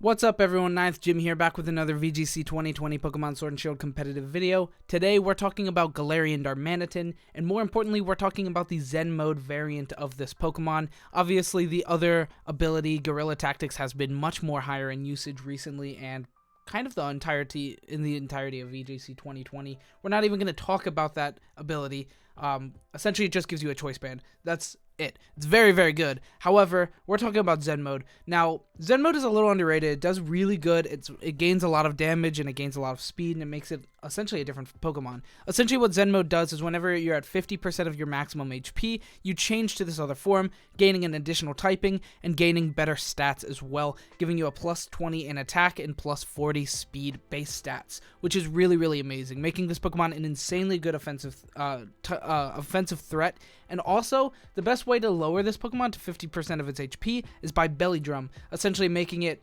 What's up everyone, Ninth Jim here, back with another VGC 2020 Pokemon Sword and Shield competitive video. Today we're talking about Galarian Darmanitan, and more importantly we're talking about the Zen Mode variant of this Pokemon. Obviously the other ability, Guerrilla Tactics, has been much more higher in usage recently and kind of the entirety of VGC 2020. We're not even going to talk about that ability. Essentially it just gives you a choice band. That's it. It's very, very good. However, we're talking about Zen Mode. Now, Zen Mode is a little underrated. It does really good. It gains a lot of damage and it gains a lot of speed, and it makes it essentially a different Pokemon. Essentially what Zen Mode does is whenever you're at 50% of your maximum HP, you change to this other form, gaining an additional typing and gaining better stats as well, giving you a plus 20 in attack and plus 40 speed base stats, which is really, really amazing, making this Pokemon an insanely good offensive threat. And also, the best way to lower this Pokemon to 50% of its HP is by Belly Drum, essentially making it,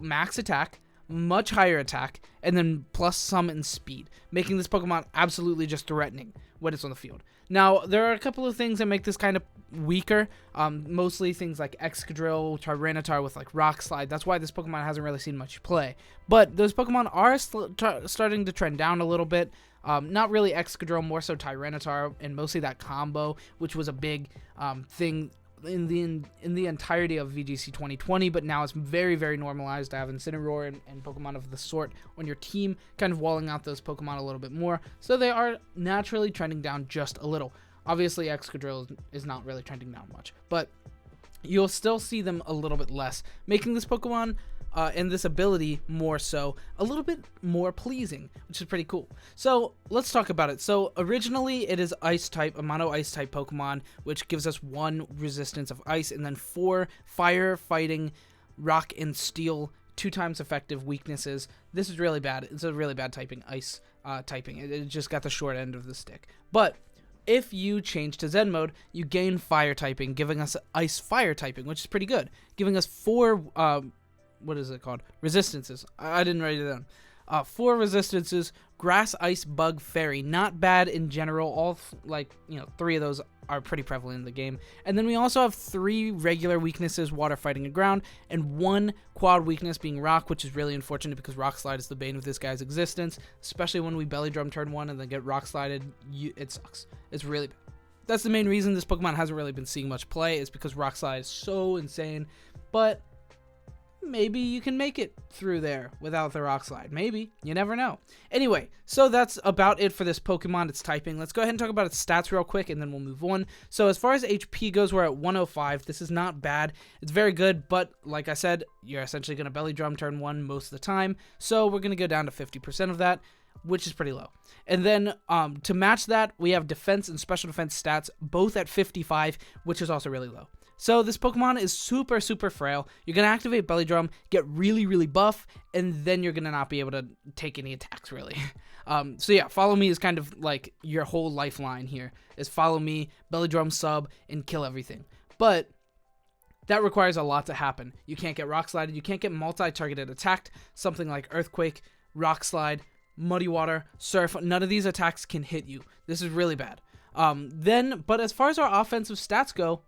max attack, much higher attack, and then plus some in speed, making this Pokemon absolutely just threatening when it's on the field. Now, there are a couple of things that make this kind of weaker, mostly things like Excadrill, Tyranitar with like Rock Slide. That's why this Pokemon hasn't really seen much play. But those Pokemon are starting to trend down a little bit. Not really Excadrill, more so Tyranitar, and mostly that combo, which was a big thing in the entirety of VGC 2020, but now it's very, very normalized to have Incineroar and Pokemon of the sort on your team, kind of walling out those Pokemon a little bit more, so they are naturally trending down just a little. Obviously, Excadrill is not really trending down much, but you'll still see them a little bit less, making this Pokemon and this ability more so a little bit more pleasing, which is pretty cool. So let's talk about it. So originally it is ice type, a mono ice type Pokemon, which gives us 1 resistance of ice and then 4 fire, fighting, rock, and steel 2 times effective weaknesses. This is really bad. It's a really bad typing, ice typing. It just got the short end of the stick. But if you change to Zen Mode, you gain fire typing, giving us ice fire typing, which is pretty good, giving us 4 what is it called? Resistances. I didn't write it down. 4 resistances, grass, ice, bug, fairy. Not bad in general. All 3 of those are pretty prevalent in the game. And then we also have 3 regular weaknesses, water, fighting, and ground, and 1 quad weakness being rock, which is really unfortunate because Rock Slide is the bane of this guy's existence, especially when we Belly Drum turn 1 and then get Rock Slided. It sucks. It's really bad. That's the main reason this Pokemon hasn't really been seeing much play, is because Rock Slide is so insane. But maybe you can make it through there without the Rock Slide. Maybe. You never know. Anyway, so that's about it for this Pokemon. Its typing. Let's go ahead and talk about its stats real quick, and then we'll move on. So as far as HP goes, we're at 105. This is not bad. It's very good, but like I said, you're essentially going to Belly Drum turn 1 most of the time. So we're going to go down to 50% of that, which is pretty low. And then to match that, we have defense and special defense stats both at 55, which is also really low. So this Pokemon is super, super frail. You're going to activate Belly Drum, get really, really buff, and then you're going to not be able to take any attacks, really. So yeah, Follow Me is kind of like your whole lifeline here, is Follow Me, Belly Drum sub, and kill everything. But that requires a lot to happen. You can't get Rock Slided, you can't get multi-targeted attacked, something like Earthquake, Rock Slide, Muddy Water, Surf. None of these attacks can hit you. This is really bad. But as far as our offensive stats go,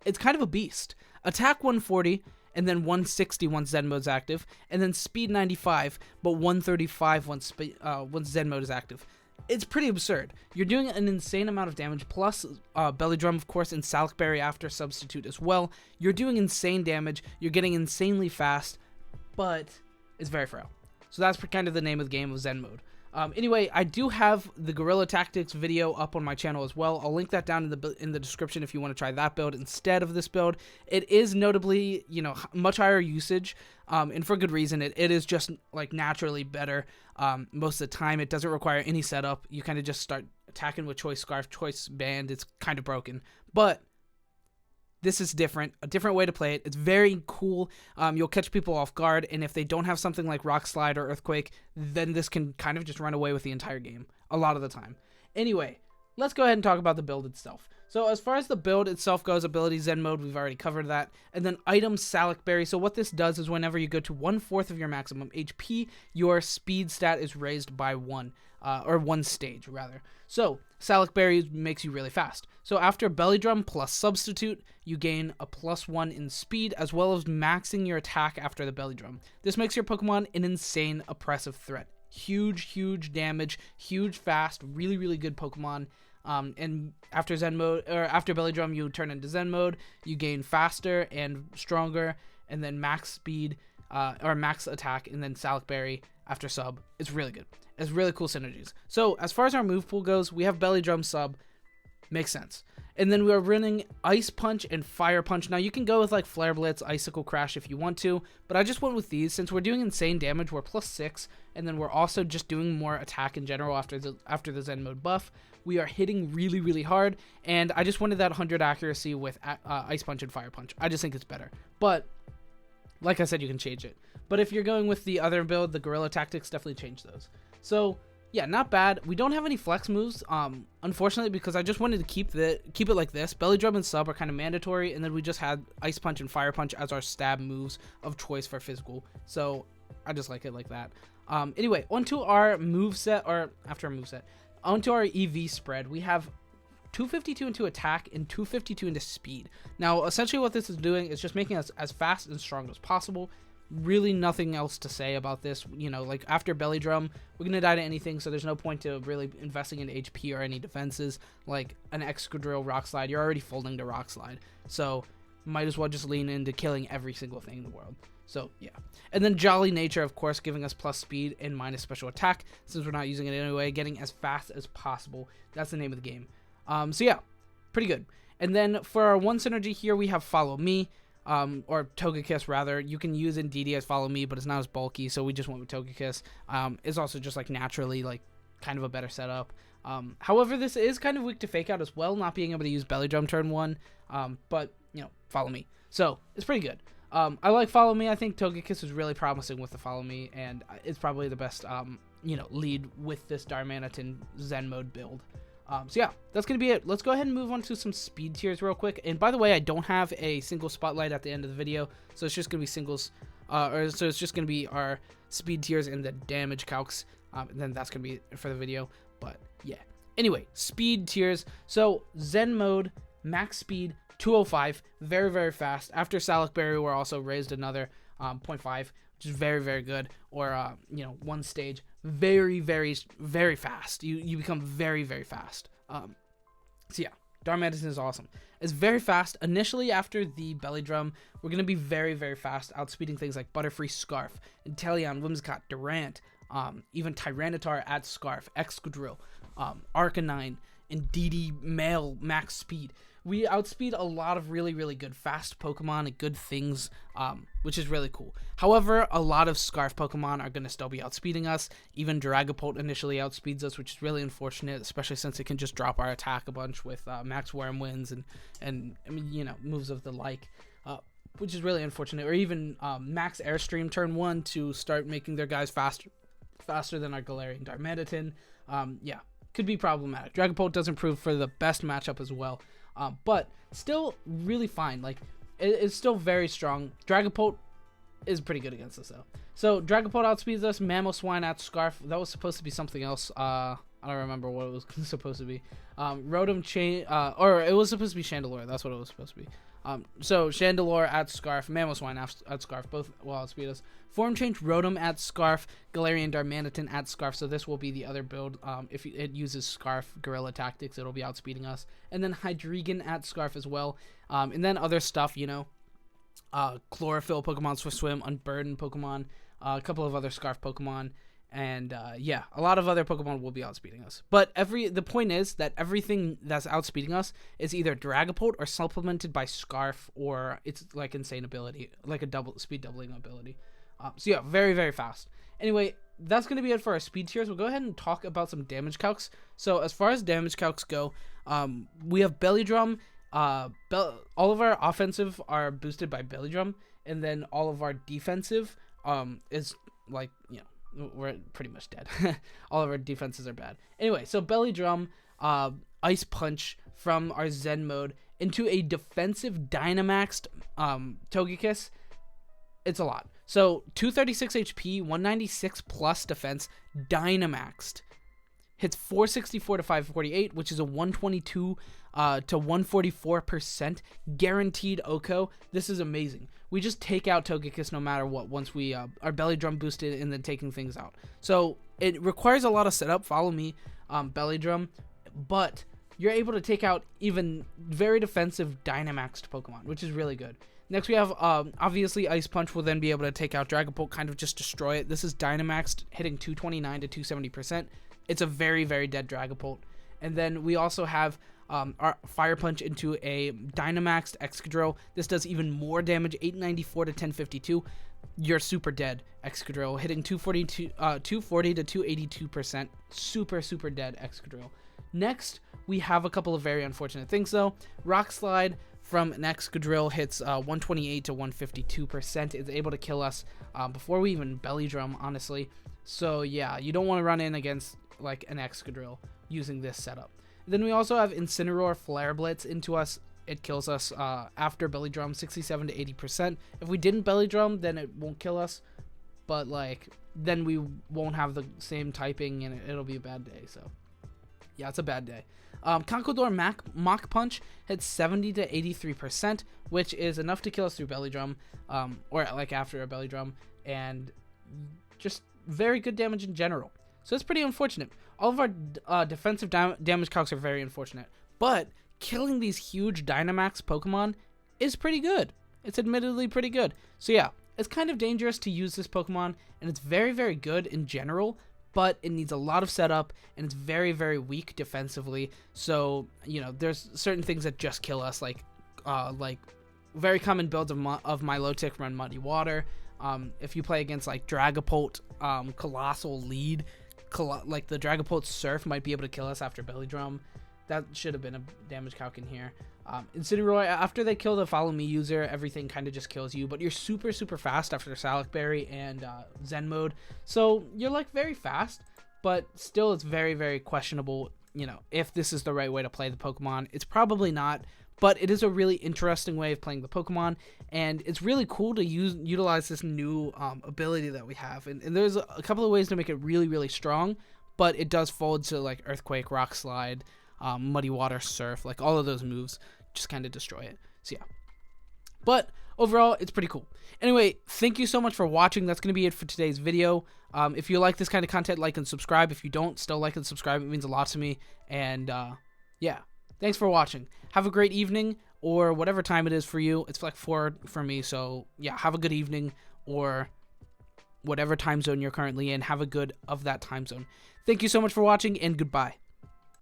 it's kind of a beast. Attack 140, and then 160 once Zen Mode's active, and then speed 95, but 135 once Zen Mode is active. It's pretty absurd. You're doing an insane amount of damage, plus Belly Drum, of course, and Salic Berry after substitute as well. You're doing insane damage. You're getting insanely fast, but it's very frail. So that's kind of the name of the game of Zen Mode. Anyway, I do have the Guerrilla Tactics video up on my channel as well. I'll link that down in the description if you want to try that build instead of this build. It is notably, much higher usage, and for good reason. It is just like naturally better most of the time. It doesn't require any setup. You kind of just start attacking with Choice Scarf, Choice Band. It's kind of broken, but this is different, a different way to play it. It's very cool. You'll catch people off guard, and if they don't have something like Rock Slide or Earthquake, then this can kind of just run away with the entire game a lot of the time. Anyway, let's go ahead and talk about the build itself. So as far as the build itself goes, ability Zen Mode, we've already covered that. And then item Salic Berry. So what this does is whenever you go to 1/4 of your maximum HP, your speed stat is raised by 1, or 1 stage rather. So Salic Berry makes you really fast. So after Belly Drum plus Substitute, you gain a +1 in speed, as well as maxing your attack after the Belly Drum. This makes your Pokemon an insane oppressive threat. Huge damage, huge fast, really good Pokemon. And after Zen Mode, or after Belly Drum, you turn into Zen Mode. You gain faster and stronger, and then max speed, or max attack, and then Salic Berry after sub. It's really good. It's really cool synergies. So as far as our move pool goes, we have Belly Drum sub. Makes sense. And then we're running Ice Punch and Fire Punch. Now you can go with like Flare Blitz, Icicle Crash if you want to, but I just went with these since we're doing insane damage. We're +6, and then we're also just doing more attack in general after the Zen Mode buff. We are hitting really hard, and I just wanted that 100 accuracy with Ice Punch and Fire Punch. I just think it's better. But like I said, you can change it. But if you're going with the other build, the Gorilla Tactics, definitely change those. So yeah, not bad. We don't have any flex moves, unfortunately, because I just wanted to keep it like this. Belly Drum and Sub are kind of mandatory, and then we just had Ice Punch and Fire Punch as our stab moves of choice for physical. So I just like it like that. Anyway, onto our moveset, or after our moveset, onto our EV spread. We have 252 into attack and 252 into speed. Now, essentially what this is doing is just making us as fast and strong as possible. Really nothing else to say about this. You know, like after Belly Drum, we're gonna die to anything, so there's no point to really investing in HP or any defenses. Like an Excadrill Rock Slide, you're already folding to Rock Slide, so might as well just lean into killing every single thing in the world. So yeah, and then Jolly Nature, of course, giving us plus speed and minus special attack, since we're not using it anyway, getting as fast as possible. That's the name of the game. So yeah, pretty good. And then for our one synergy here, we have Follow Me. Or Togekiss rather. You can use Indeedee as Follow Me, but it's not as bulky, so we just went with Togekiss. It's also just like naturally like kind of a better setup. However, this is kind of weak to Fake Out as well, not being able to use Belly Drum turn 1. But you know, Follow Me. So it's pretty good. I like Follow Me. I think Togekiss is really promising with the Follow Me, and it's probably the best you know, lead with this Darmanitan Zen Mode build. So yeah, that's going to be it. Let's go ahead and move on to some speed tiers real quick. And by the way, I don't have a single spotlight at the end of the video, so it's just going to be singles, so it's just going to be our speed tiers and the damage calcs, and then that's going to be it for the video. But yeah, anyway, speed tiers. So Zen Mode, max speed 205, very fast. After Salic Berry, we're also raised another 0.5, which is very good. Or you know, one stage, very fast. You become very fast. So yeah, Darmanitan is awesome. It's very fast. Initially, after the Belly Drum, we're gonna be very fast, outspeeding things like Butterfree, Scarf, Inteleon, Whimsicott, Durant, even Tyranitar at Scarf, Excadrill, Arcanine, Indeedee male max speed. We outspeed a lot of really good fast Pokemon and good things, which is really cool. However, a lot of Scarf Pokemon are going to still be outspeeding us. Even Dragapult initially outspeeds us, which is really unfortunate, especially since it can just drop our attack a bunch with Max Worm Winds and I mean, you know, moves of the like, which is really unfortunate. Or even Max Airstream turn 1 to start making their guys faster than our Galarian Darmanitan. Yeah, could be problematic. Dragapult does improve for the best matchup as well. But still really fine. Like, it's still very strong. Dragapult is pretty good against us, though. So, Dragapult outspeeds us. Mamoswine at Scarf. That was supposed to be something else. I don't remember what it was supposed to be. Rotom Chain, or it was supposed to be Chandelure. That's what it was supposed to be. So, Chandelure at Scarf, Mamoswine at Scarf, both will outspeed us. Form Change Rotom at Scarf, Galarian Darmanitan at Scarf, so this will be the other build. If it uses Scarf Gorilla Tactics, it'll be outspeeding us. And then Hydreigon at Scarf as well. And then other stuff, you know, Chlorophyll Pokemon, Swift Swim, Unburden Pokemon, a couple of other Scarf Pokemon. And yeah, a lot of other Pokemon will be outspeeding us. But the point is that everything that's outspeeding us is either Dragapult or supplemented by Scarf, or it's like insane ability, like a speed doubling ability. So yeah, very fast. Anyway, that's going to be it for our speed tiers. We'll go ahead and talk about some damage calcs. So as far as damage calcs go, we have Belly Drum. All of our offensive are boosted by Belly Drum, and then all of our defensive is like, you know, we're pretty much dead. All of our defenses are bad. Anyway, so Belly Drum, Ice Punch from our Zen mode into a defensive Dynamaxed Togekiss, it's a lot. So 236 HP, 196 plus defense, Dynamaxed. Hits 464 to 548, which is a 122 to 144% guaranteed OHKO. This is amazing. We just take out Togekiss no matter what once we are Belly Drum boosted and then taking things out. So it requires a lot of setup. Follow me, Belly Drum, but you're able to take out even very defensive Dynamaxed Pokemon, which is really good. Next, we have, obviously, Ice Punch will then be able to take out Dragapult, kind of just destroy it. This is Dynamaxed, hitting 229 to 270%. It's a very, very dead Dragapult. And then we also have our Fire Punch into a Dynamaxed Excadrill. This does even more damage, 894 to 1052. You're super dead, Excadrill, hitting 240 to 282%. Super, super dead Excadrill. Next, we have a couple of very unfortunate things, though. Rock Slide from an Excadrill hits 128 to 152%. It's able to kill us before we even Belly Drum, honestly. So, yeah, you don't want to run in against like an Excadrill using this setup. Then we also have Incineroar Flare Blitz into us. It kills us after Belly Drum, 67 to 80%. If we didn't Belly Drum, then it won't kill us. But, like, then we won't have the same typing and it'll be a bad day. So, yeah, it's a bad day. Conkeldurr Mach Punch hits 70 to 83%, which is enough to kill us through Belly Drum, or like after a Belly Drum, and just very good damage in general. So it's pretty unfortunate. All of our defensive damage calcs are very unfortunate, but killing these huge Dynamax Pokemon is pretty good. It's admittedly pretty good. So yeah, it's kind of dangerous to use this Pokemon, and it's very, very good in general, but it needs a lot of setup, and it's very, very weak defensively. So, you know, there's certain things that just kill us, like very common builds of Milotic run Muddy Water. If you play against, like, Dragapult, Colossal Lead, like the Dragapult Surf might be able to kill us after Belly Drum. That should have been a damage calc in here. Incineroar, after they kill the Follow Me user, everything kind of just kills you, but you're super, super fast after Salac Berry and Zen mode. So you're like very fast, but still it's very, very questionable, you know, if this is the right way to play the Pokemon. It's probably not, but it is a really interesting way of playing the Pokemon, and it's really cool to utilize this new ability that we have. And there's a couple of ways to make it really, really strong, but it does fold to like Earthquake, Rock Slide, Muddy Water, Surf, like all of those moves just kind of destroy it. So yeah, but overall it's pretty cool. Anyway, thank you so much for watching. That's going to be it for today's video. If you like this kind of content, like and subscribe. If you don't, still like and subscribe. It means a lot to me. And yeah, thanks for watching. Have a great evening, or whatever time it is for you. It's like 4 for me, so yeah, have a good evening, or whatever time zone you're currently in. Have a good of that time zone. Thank you so much for watching, and goodbye.